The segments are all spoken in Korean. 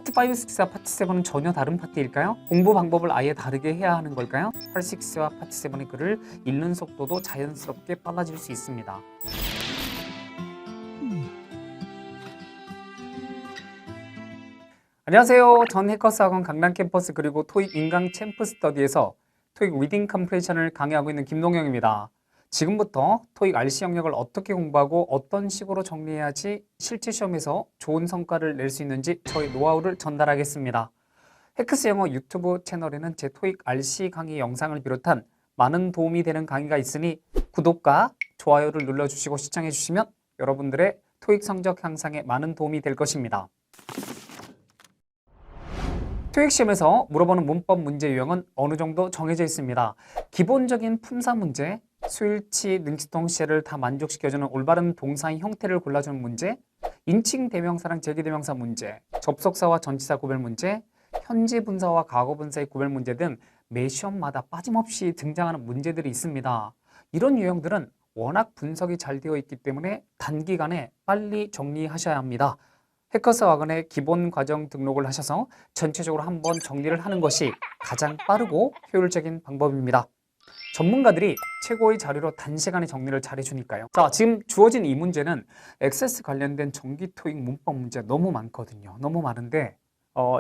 파트 5, 6와 파트 7은 전혀 다른 파트일까요? 공부 방법을 아예 다르게 해야 하는 걸까요? 파트 6와 파트 7의 글을 읽는 속도도 자연스럽게 빨라질 수 있습니다. 안녕하세요. 전 해커스 학원 강남 캠퍼스 그리고 토익 인강 챔프 스터디에서 토익 리딩 컴프레션을 강의하고 있는 김동영입니다. 지금부터 토익 RC 영역을 어떻게 공부하고 어떤 식으로 정리해야지 실제 시험에서 좋은 성과를 낼 수 있는지 저의 노하우를 전달하겠습니다. 해커스 영어 유튜브 채널에는 제 토익 RC 강의 영상을 비롯한 많은 도움이 되는 강의가 있으니 구독과 좋아요를 눌러주시고 시청해 주시면 여러분들의 토익 성적 향상에 많은 도움이 될 것입니다. 토익 시험에서 물어보는 문법 문제 유형은 어느 정도 정해져 있습니다. 기본적인 품사 문제, 수일치, 능치동 시제를 다 만족시켜주는 올바른 동사의 형태를 골라주는 문제, 인칭 대명사랑 제기대명사 문제, 접속사와 전치사 구별 문제, 현재 분사와 과거 분사의 구별 문제 등 매 시험마다 빠짐없이 등장하는 문제들이 있습니다. 이런 유형들은 워낙 분석이 잘 되어 있기 때문에 단기간에 빨리 정리하셔야 합니다. 해커스 학원의 기본 과정 등록을 하셔서 전체적으로 한번 정리를 하는 것이 가장 빠르고 효율적인 방법입니다. 전문가들이 최고의 자료로 단시간에 정리를 잘 해주니까요. 자, 지금 주어진 이 문제는 액세스 관련된 정기 토익 문법 문제 너무 많거든요. 너무 많은데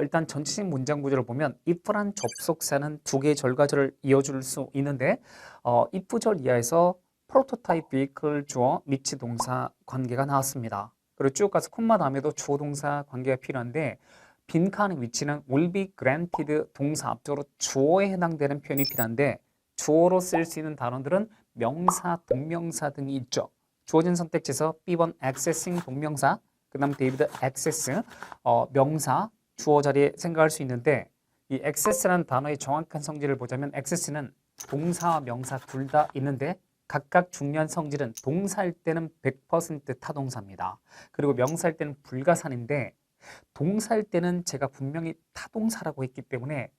일단 전체적 문장 구조를 보면 if란 접속사는 두 개의 절과절을 이어줄 수 있는데 if절 이하에서 프로토타입 vehicle 주어 미치 동사 관계가 나왔습니다. 그리고 쭉 가서 콤마 다음에도 주어 동사 관계가 필요한데 빈칸의 위치는 will be granted 동사 앞쪽으로 주어에 해당되는 표현이 필요한데 주어로 쓸 수 있는 단어들은 명사, 동명사 등이 있죠. 주어진 선택지에서 B번 accessing 동명사, 그 다음 데이비드 access 명사, 주어 자리에 생각할 수 있는데 이 access라는 단어의 정확한 성질을 보자면 access는 동사와 명사 둘 다 있는데 각각 중요한 성질은 동사일 때는 100% 타동사입니다. 그리고 명사일 때는 불가산인데 동사일 때는 제가 분명히 타동사라고 했기 때문에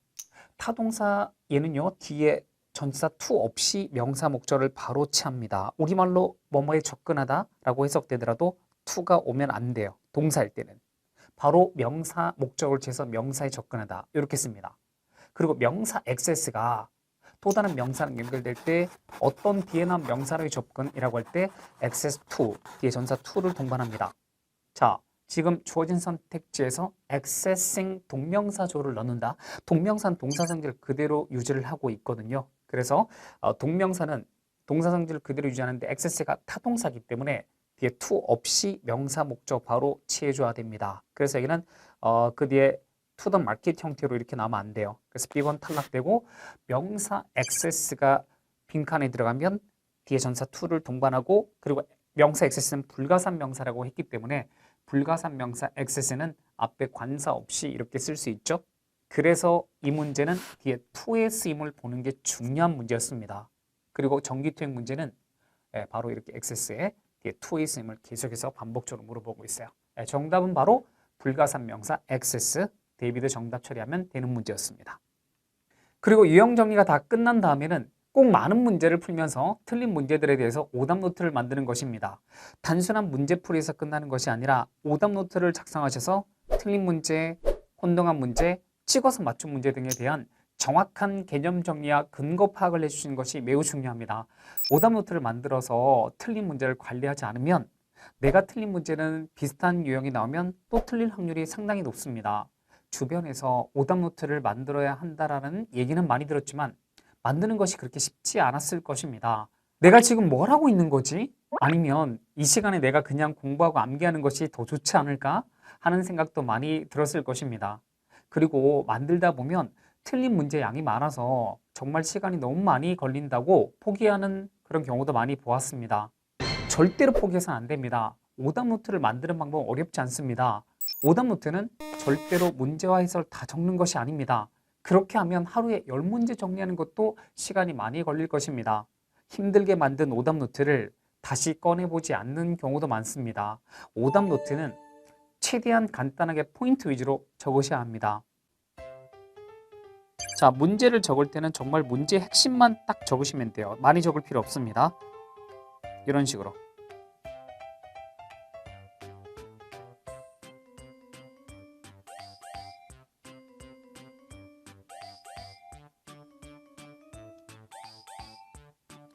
타동사 얘는요 뒤에 전치사 to 없이 명사 목적을 바로 취합니다. 우리말로 뭐뭐에 접근하다 라고 해석되더라도 to가 오면 안 돼요. 동사일 때는 바로 명사 목적을 취해서 명사에 접근하다 이렇게 씁니다. 그리고 명사 access가 또 다른 명사랑 연결될 때 어떤 뒤에 나온 명사로의 접근이라고 할 때 access to 뒤에 전사 to를 동반합니다. 자, 지금 주어진 선택지에서 accessing 동명사조를 넣는다. 동명사는 동사성질을 그대로 유지를 하고 있거든요. 그래서 동명사는 동사성질을 그대로 유지하는데 access가 타동사이기 때문에 뒤에 to 없이 명사 목적 바로 취해줘야 됩니다. 그래서 여기는 그 뒤에 to the market 형태로 이렇게 나오면 안 돼요. 그래서 B번 탈락되고 명사 access가 빈칸에 들어가면 뒤에 전사 to를 동반하고 그리고 명사 access는 불가산 명사라고 했기 때문에 불가산 명사 access는 앞에 관사 없이 이렇게 쓸 수 있죠. 그래서 이 문제는 뒤에 to의 쓰임을 보는 게 중요한 문제였습니다. 그리고 정기투행 문제는 바로 이렇게 access에 뒤에 to의 쓰임을 계속해서 반복적으로 물어보고 있어요. 정답은 바로 불가산 명사 access, 데이비드 정답 처리하면 되는 문제였습니다. 그리고 유형 정리가 다 끝난 다음에는 꼭 많은 문제를 풀면서 틀린 문제들에 대해서 오답 노트를 만드는 것입니다. 단순한 문제풀이에서 끝나는 것이 아니라 오답 노트를 작성하셔서 틀린 문제, 혼동한 문제, 찍어서 맞춘 문제 등에 대한 정확한 개념 정리와 근거 파악을 해주시는 것이 매우 중요합니다. 오답 노트를 만들어서 틀린 문제를 관리하지 않으면 내가 틀린 문제는 비슷한 유형이 나오면 또 틀릴 확률이 상당히 높습니다. 주변에서 오답 노트를 만들어야 한다라는 얘기는 많이 들었지만 만드는 것이 그렇게 쉽지 않았을 것입니다. 내가 지금 뭘 하고 있는 거지? 아니면 이 시간에 내가 그냥 공부하고 암기하는 것이 더 좋지 않을까 하는 생각도 많이 들었을 것입니다. 그리고 만들다 보면 틀린 문제 양이 많아서 정말 시간이 너무 많이 걸린다고 포기하는 그런 경우도 많이 보았습니다. 절대로 포기해서는 안 됩니다. 오답 노트를 만드는 방법은 어렵지 않습니다. 오답 노트는 절대로 문제와 해설 다 적는 것이 아닙니다. 그렇게 하면 하루에 10문제 정리하는 것도 시간이 많이 걸릴 것입니다. 힘들게 만든 오답 노트를 다시 꺼내보지 않는 경우도 많습니다. 오답 노트는 최대한 간단하게 포인트 위주로 적으셔야 합니다. 자, 문제를 적을 때는 정말 문제 핵심만 딱 적으시면 돼요. 많이 적을 필요 없습니다. 이런 식으로.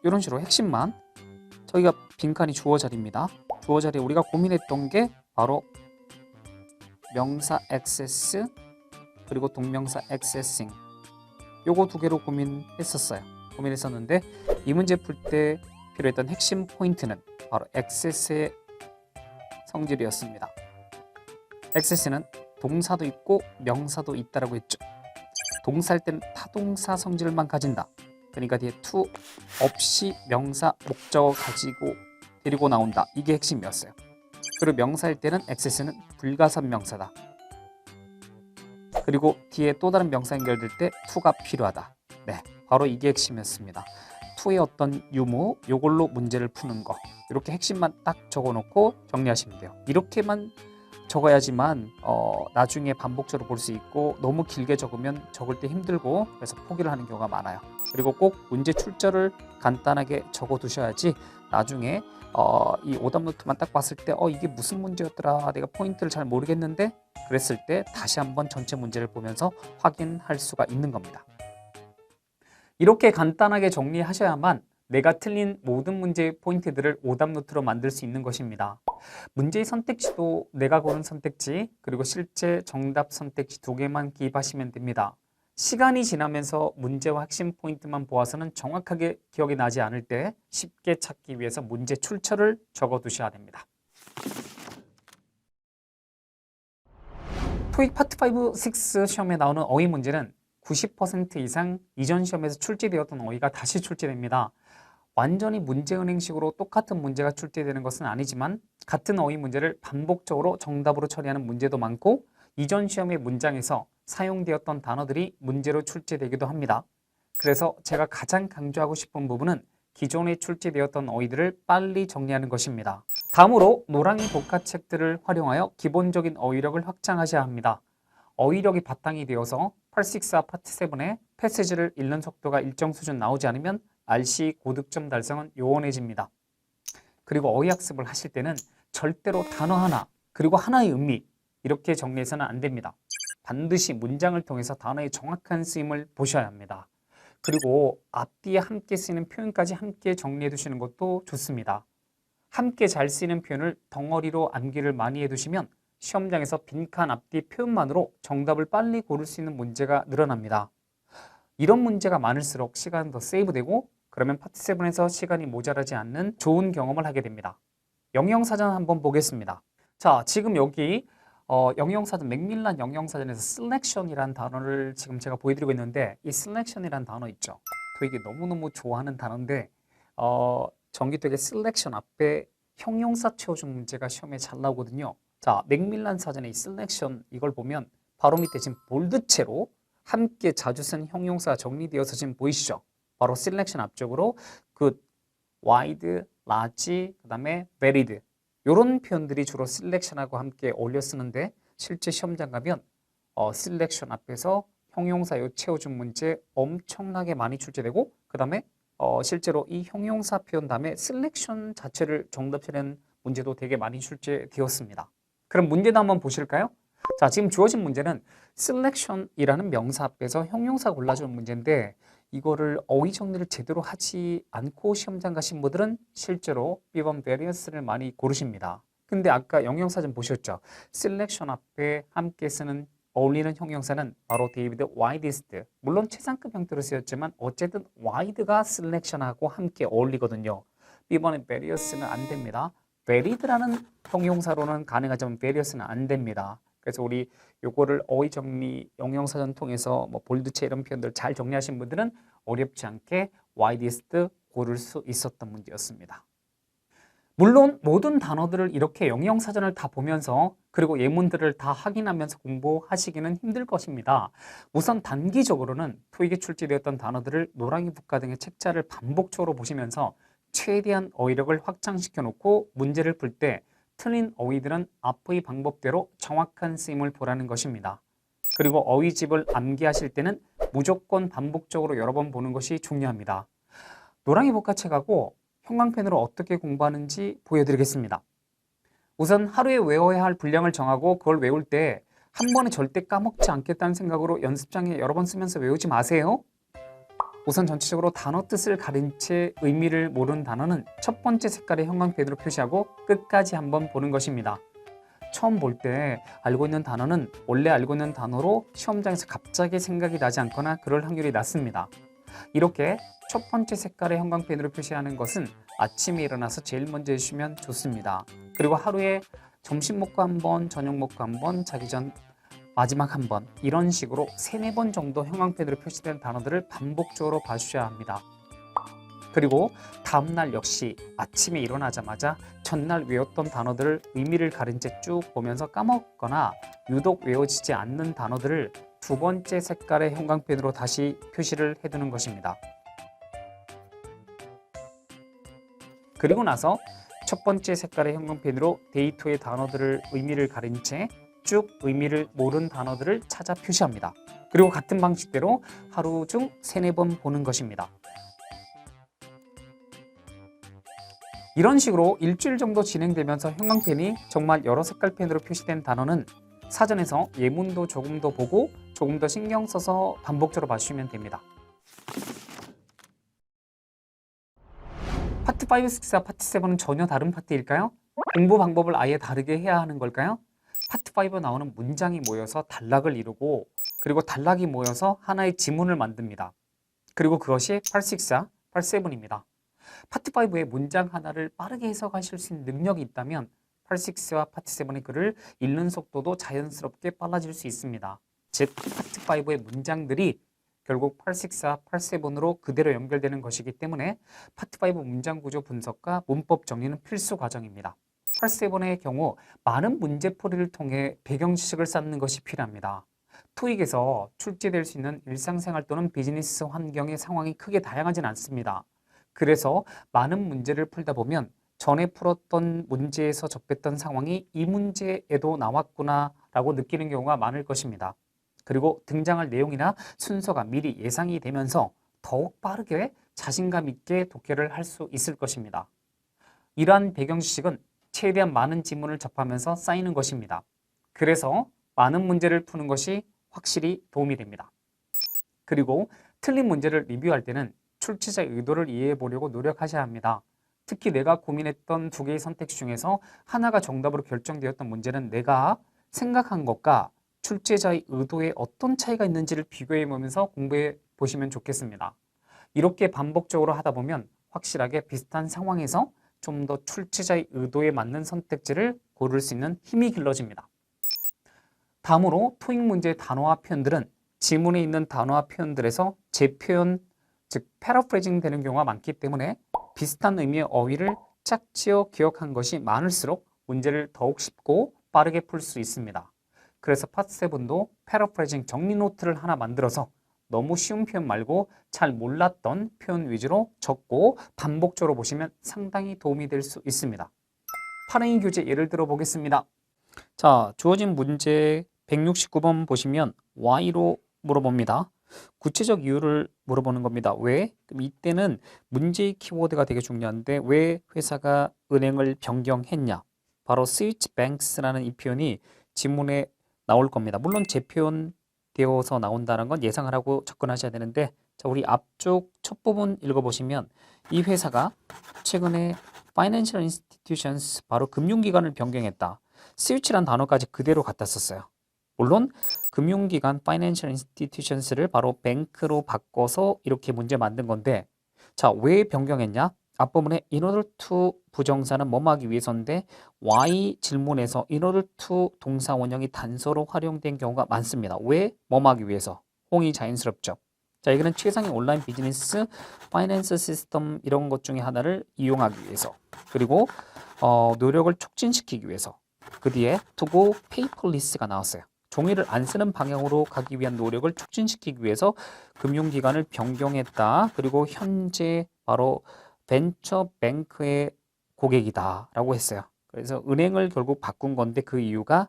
이런 식으로 핵심만 저희가 빈칸이 주어 자리입니다. 주어 자리에 우리가 고민했던 게 바로 명사 액세스 그리고 동명사 액세싱 요거 두 개로 고민했었는데 이 문제 풀 때 필요했던 핵심 포인트는 바로 액세스의 성질이었습니다. 액세스는 동사도 있고 명사도 있다라고 했죠. 동사일 때는 타동사 성질만 가진다. 그러니까 뒤에 to 없이 명사 목적어 가지고 데리고 나온다. 이게 핵심이었어요. 그리고 명사일 때는 액세스는 불가산 명사다. 그리고 뒤에 또 다른 명사 연결될 때 to가 필요하다. 네, 바로 이게 핵심이었습니다. to의 어떤 유무 요걸로 문제를 푸는 거 이렇게 핵심만 딱 적어놓고 정리하시면 돼요. 이렇게만 적어야지만 나중에 반복적으로 볼 수 있고 너무 길게 적으면 적을 때 힘들고 그래서 포기를 하는 경우가 많아요. 그리고 꼭 문제 출처를 간단하게 적어 두셔야지 나중에 이 오답 노트만 딱 봤을 때 이게 무슨 문제였더라 내가 포인트를 잘 모르겠는데 그랬을 때 다시 한번 전체 문제를 보면서 확인할 수가 있는 겁니다. 이렇게 간단하게 정리하셔야만 내가 틀린 모든 문제의 포인트들을 오답 노트로 만들 수 있는 것입니다. 문제의 선택지도 내가 고른 선택지 그리고 실제 정답 선택지 두 개만 기입하시면 됩니다. 시간이 지나면서 문제와 핵심 포인트만 보아서는 정확하게 기억이 나지 않을 때 쉽게 찾기 위해서 문제 출처를 적어 두셔야 됩니다. 토익 파트 5, 6 시험에 나오는 어휘 문제는 90% 이상 이전 시험에서 출제되었던 어휘가 다시 출제됩니다. 완전히 문제은행식으로 똑같은 문제가 출제되는 것은 아니지만 같은 어휘 문제를 반복적으로 정답으로 처리하는 문제도 많고 이전 시험의 문장에서 사용되었던 단어들이 문제로 출제되기도 합니다. 그래서 제가 가장 강조하고 싶은 부분은 기존에 출제되었던 어휘들을 빨리 정리하는 것입니다. 다음으로 노랑이 복화책들을 활용하여 기본적인 어휘력을 확장하셔야 합니다. 어휘력이 바탕이 되어서 864 파트 7의 패시지를 읽는 속도가 일정 수준 나오지 않으면 RC 고득점 달성은 요원해집니다. 그리고 어휘 학습을 하실 때는 절대로 단어 하나 그리고 하나의 의미 이렇게 정리해서는 안 됩니다. 반드시 문장을 통해서 단어의 정확한 쓰임을 보셔야 합니다. 그리고 앞뒤에 함께 쓰이는 표현까지 함께 정리해 두시는 것도 좋습니다. 함께 잘 쓰이는 표현을 덩어리로 암기를 많이 해두시면 시험장에서 빈칸 앞뒤 표현만으로 정답을 빨리 고를 수 있는 문제가 늘어납니다. 이런 문제가 많을수록 시간은 더 세이브되고 그러면 파트 7에서 시간이 모자라지 않는 좋은 경험을 하게 됩니다. 영영사전 한번 보겠습니다. 자, 지금 여기 영영사전 맥밀란 영영사전에서 셀렉션이라는 단어를 지금 제가 보여드리고 있는데 이 셀렉션이라는 단어 있죠. 토익이 너무너무 좋아하는 단어인데 전기토익의 셀렉션 앞에 형용사 채워준 문제가 시험에 잘 나오거든요. 자, 맥밀란 사전의 이 셀렉션 이걸 보면 바로 밑에 지금 볼드체로 함께 자주 쓴 형용사가 정리되어서 지금 보이시죠? 바로 셀렉션 앞쪽으로 good, wide, large, 그 다음에 varied 이런 표현들이 주로 셀렉션하고 함께 어울려 쓰는데 실제 시험장 가면 셀렉션 앞에서 형용사 요 채워준 문제 엄청나게 많이 출제되고 그 다음에 실제로 이 형용사 표현 다음에 셀렉션 자체를 정답 처리하는 문제도 되게 많이 출제되었습니다. 그럼 문제도 한번 보실까요? 자, 지금 주어진 문제는 selection이라는 명사 앞에서 형용사 골라주는 문제인데 이거를 어휘 정리를 제대로 하지 않고 시험장 가신 분들은 실제로 B번 variance를 많이 고르십니다. 근데 아까 영영사전 보셨죠? selection 앞에 함께 쓰는 어울리는 형용사는 바로 데이비드 와이디스트. 물론 최상급 형태로 쓰였지만 어쨌든 wide가 selection하고 함께 어울리거든요. B번의 variance는 안 됩니다. varied라는 형용사로는 가능하지만 variance는 안 됩니다. 그래서 우리 요거를 어휘 정리 영영사전 통해서 뭐 볼드체 이런 표현들 잘 정리하신 분들은 어렵지 않게 widest 고를 수 있었던 문제였습니다. 물론 모든 단어들을 이렇게 영영사전을 다 보면서 그리고 예문들을 다 확인하면서 공부하시기는 힘들 것입니다. 우선 단기적으로는 토익에 출제되었던 단어들을 노랑이 북가 등의 책자를 반복적으로 보시면서 최대한 어휘력을 확장시켜 놓고 문제를 풀 때 틀린 어휘들은 앞의 방법대로 정확한 쓰임을 보라는 것입니다. 그리고 어휘집을 암기하실 때는 무조건 반복적으로 여러 번 보는 것이 중요합니다. 노랑이 복화책하고 형광펜으로 어떻게 공부하는지 보여드리겠습니다. 우선 하루에 외워야 할 분량을 정하고 그걸 외울 때 한 번에 절대 까먹지 않겠다는 생각으로 연습장에 여러 번 쓰면서 외우지 마세요. 우선 전체적으로 단어 뜻을 가린 채 의미를 모르는 단어는 첫 번째 색깔의 형광펜으로 표시하고 끝까지 한번 보는 것입니다. 처음 볼 때 알고 있는 단어는 원래 알고 있는 단어로 시험장에서 갑자기 생각이 나지 않거나 그럴 확률이 낮습니다. 이렇게 첫 번째 색깔의 형광펜으로 표시하는 것은 아침에 일어나서 제일 먼저 해주시면 좋습니다. 그리고 하루에 점심 먹고 한 번, 저녁 먹고 한 번, 자기 전 마지막 한 번, 이런 식으로 3-4번 정도 형광펜으로 표시된 단어들을 반복적으로 봐주셔야 합니다. 그리고 다음날 역시 아침에 일어나자마자 전날 외웠던 단어들을 의미를 가린 채 쭉 보면서 까먹거나 유독 외워지지 않는 단어들을 두 번째 색깔의 형광펜으로 다시 표시를 해두는 것입니다. 그리고 나서 첫 번째 색깔의 형광펜으로 데이터의 단어들을 의미를 가린 채 쭉 의미를 모르는 단어들을 찾아 표시합니다. 그리고 같은 방식대로 하루 중 3-4번 보는 것입니다. 이런 식으로 일주일 정도 진행되면서 형광펜이 정말 여러 색깔 펜으로 표시된 단어는 사전에서 예문도 조금 더 보고 조금 더 신경 써서 반복적으로 봐주시면 됩니다. 파트 5, 6와 파트 7은 전혀 다른 파트일까요? 공부 방법을 아예 다르게 해야 하는 걸까요? 파트 5에 나오는 문장이 모여서 단락을 이루고 그리고 단락이 모여서 하나의 지문을 만듭니다. 그리고 그것이 파트 6와 파트 7입니다. 파트 5의 문장 하나를 빠르게 해석하실 수 있는 능력이 있다면 파트 6와 파트 7의 글을 읽는 속도도 자연스럽게 빨라질 수 있습니다. 즉 파트 5의 문장들이 결국 파트 6와 파트 7으로 그대로 연결되는 것이기 때문에 파트 5 문장 구조 분석과 문법 정리는 필수 과정입니다. 파트 7의 경우 많은 문제풀이를 통해 배경 지식을 쌓는 것이 필요합니다. 토익에서 출제될 수 있는 일상생활 또는 비즈니스 환경의 상황이 크게 다양하진 않습니다. 그래서 많은 문제를 풀다 보면 전에 풀었던 문제에서 접했던 상황이 이 문제에도 나왔구나 라고 느끼는 경우가 많을 것입니다. 그리고 등장할 내용이나 순서가 미리 예상이 되면서 더욱 빠르게 자신감 있게 독해를 할 수 있을 것입니다. 이러한 배경 지식은 최대한 많은 지문을 접하면서 쌓이는 것입니다. 그래서 많은 문제를 푸는 것이 확실히 도움이 됩니다. 그리고 틀린 문제를 리뷰할 때는 출제자의 의도를 이해해 보려고 노력하셔야 합니다. 특히 내가 고민했던 2개의 선택 중에서 하나가 정답으로 결정되었던 문제는 내가 생각한 것과 출제자의 의도에 어떤 차이가 있는지를 비교해 보면서 공부해 보시면 좋겠습니다. 이렇게 반복적으로 하다 보면 확실하게 비슷한 상황에서 좀 더 출제자의 의도에 맞는 선택지를 고를 수 있는 힘이 길러집니다. 다음으로 토익 문제의 단어와 표현들은 지문에 있는 단어와 표현들에서 재표현, 즉 패러프레이징 되는 경우가 많기 때문에 비슷한 의미의 어휘를 짝지어 기억한 것이 많을수록 문제를 더욱 쉽고 빠르게 풀 수 있습니다. 그래서 파트 7도 패러프레이징 정리 노트를 하나 만들어서 너무 쉬운 표현 말고 잘 몰랐던 표현 위주로 적고 반복적으로 보시면 상당히 도움이 될 수 있습니다. 8A 교재 예를 들어 보겠습니다. 자, 주어진 문제 169번 보시면 Y로 물어봅니다. 구체적 이유를 물어보는 겁니다. 왜? 그럼 이때는 문제의 키워드가 되게 중요한데 왜 회사가 은행을 변경했냐? 바로 스위치 뱅크스라는 이 표현이 지문에 나올 겁니다. 물론 재표현되어서 나온다는 건 예상을 하고 접근하셔야 되는데 자, 우리 앞쪽 첫 부분 읽어보시면 이 회사가 최근에 Financial Institutions, 바로 금융기관을 변경했다. 스위치란 단어까지 그대로 갖다 썼어요. 물론 금융기관 Financial Institutions를 바로 뱅크로 바꿔서 이렇게 문제 만든 건데 자, 왜 변경했냐? 앞부분에 in order to 부정사는 뭐뭐 하기 위해서인데 Y 질문에서 in order to 동사 원형이 단서로 활용된 경우가 많습니다. 왜? 뭐뭐 하기 위해서. 홍이 자연스럽죠. 자, 이거는 최상의 온라인 비즈니스, 파이낸스 시스템 이런 것 중에 하나를 이용하기 위해서 그리고 노력을 촉진시키기 위해서 그 뒤에 to go paperless가 나왔어요. 종이를 안 쓰는 방향으로 가기 위한 노력을 촉진시키기 위해서 금융기관을 변경했다. 그리고 현재 바로 벤처뱅크의 고객이다 라고 했어요. 그래서 은행을 결국 바꾼 건데 그 이유가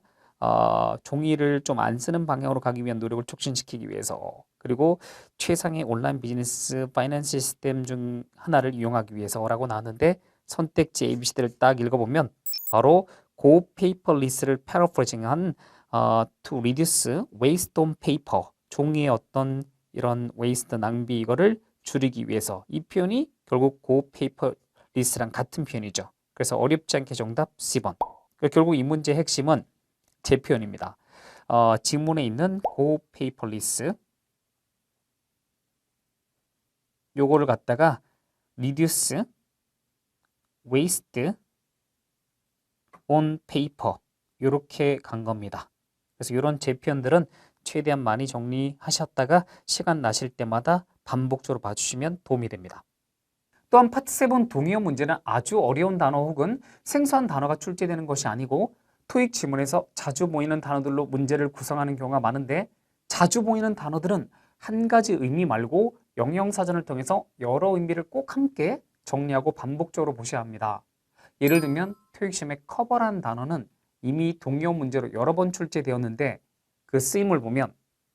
종이를 좀 안 쓰는 방향으로 가기 위한 노력을 촉진시키기 위해서 그리고 최상의 온라인 비즈니스 파이낸스 시스템 중 하나를 이용하기 위해서라고 나왔는데 선택지 ABC들을 딱 읽어보면 바로 go paperless를 패러프레이징한 to reduce waste on paper, 종이의 어떤 이런 waste 낭비 이거를 줄이기 위해서. 이 표현이 결국 go paperless랑 같은 표현이죠. 그래서 어렵지 않게 정답 C번. 결국 이 문제의 핵심은 제 표현입니다. 지문에 있는 go paperless 요거를 갖다가 reduce waste on paper 이렇게 간 겁니다. 그래서 이런 제 표현들은 최대한 많이 정리하셨다가 시간 나실 때마다 반복적으로 봐주시면 도움이 됩니다. 또한 파트 7 동의어 문제는 아주 어려운 단어 혹은 생소한 단어가 출제되는 것이 아니고 토익 지문에서 자주 보이는 단어들로 문제를 구성하는 경우가 많은데 자주 보이는 단어들은 한 가지 의미 말고 영영사전을 통해서 여러 의미를 꼭 함께 정리하고 반복적으로 보셔야 합니다. 예를 들면 토익 시험에 커버라는 단어는 이미 동의어 문제로 여러 번 출제되었는데 그 쓰임을 보면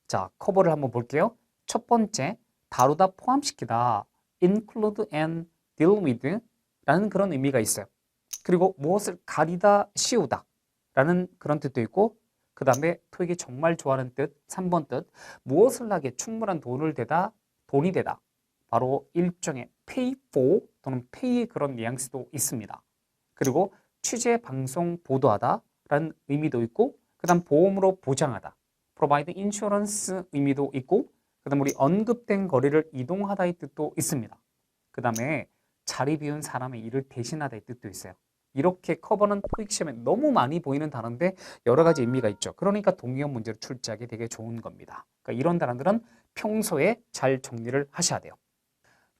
자 커버를 한번 볼게요. 첫 번째 다루다 포함시키다 include and deal with 라는 그런 의미가 있어요. 그리고 무엇을 가리다 씌우다 라는 그런 뜻도 있고 그 다음에 토익이 정말 좋아하는 뜻 3번 뜻 무엇을 하기에 충분한 돈을 대다 돈이 되다 바로 일종의 pay for 또는 pay의 그런 뉘앙스도 있습니다. 그리고 취재 방송 보도하다 라는 의미도 있고 그 다음 보험으로 보장하다 provide insurance 의미도 있고 그 다음 우리 언급된 거리를 이동하다의 뜻도 있습니다. 그 다음에 자리 비운 사람의 일을 대신하다의 뜻도 있어요. 이렇게 커버는 토익 시험에 너무 많이 보이는 단어인데 여러 가지 의미가 있죠. 그러니까 동의어 문제로 출제하기 되게 좋은 겁니다. 그러니까 이런 단어들은 평소에 잘 정리를 하셔야 돼요.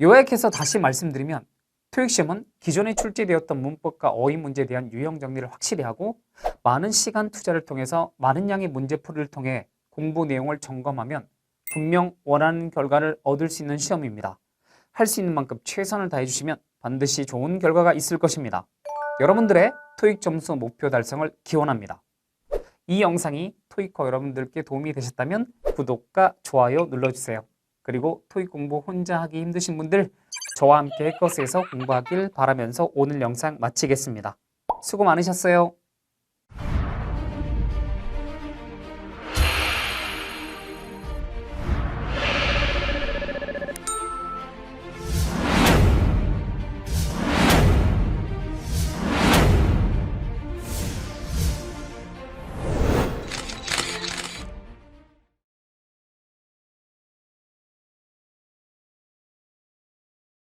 요약해서 다시 말씀드리면 토익 시험은 기존에 출제되었던 문법과 어휘 문제에 대한 유형 정리를 확실히 하고 많은 시간 투자를 통해서 많은 양의 문제풀이를 통해 공부 내용을 점검하면 분명 원하는 결과를 얻을 수 있는 시험입니다. 할 수 있는 만큼 최선을 다해 주시면 반드시 좋은 결과가 있을 것입니다. 여러분들의 토익 점수 목표 달성을 기원합니다. 이 영상이 토익커 여러분들께 도움이 되셨다면 구독과 좋아요 눌러주세요. 그리고 토익 공부 혼자 하기 힘드신 분들 저와 함께 해커스에서 공부하길 바라면서 오늘 영상 마치겠습니다. 수고 많으셨어요.